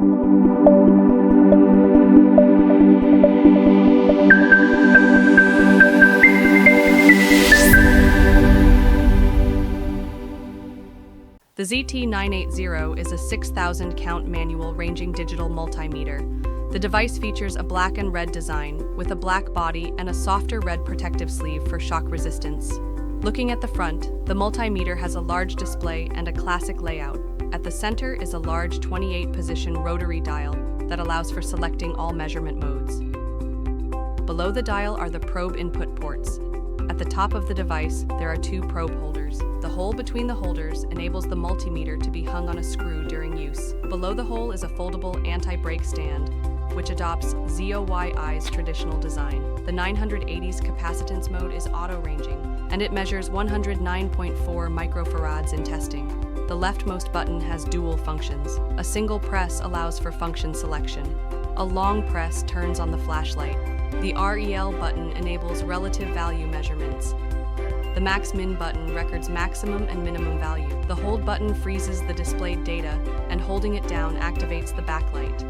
The ZT-980 is a 6,000 count manual ranging digital multimeter. The device features a black and red design, with a black body and a softer red protective sleeve for shock resistance. Looking at the front, the multimeter has a large display and a classic layout. At the center is a large 28-position rotary dial that allows for selecting all measurement modes. Below the dial are the probe input ports. At the top of the device, there are two probe holders. The hole between the holders enables the multimeter to be hung on a screw during use. Below the hole is a foldable anti-brake stand, which adopts ZOYI's traditional design. The 980's capacitance mode is auto-ranging, and it measures 109.4 microfarads in testing. The leftmost button has dual functions. A single press allows for function selection. A long press turns on the flashlight. The REL button enables relative value measurements. The max-min button records maximum and minimum value. The hold button freezes the displayed data, and holding it down activates the backlight.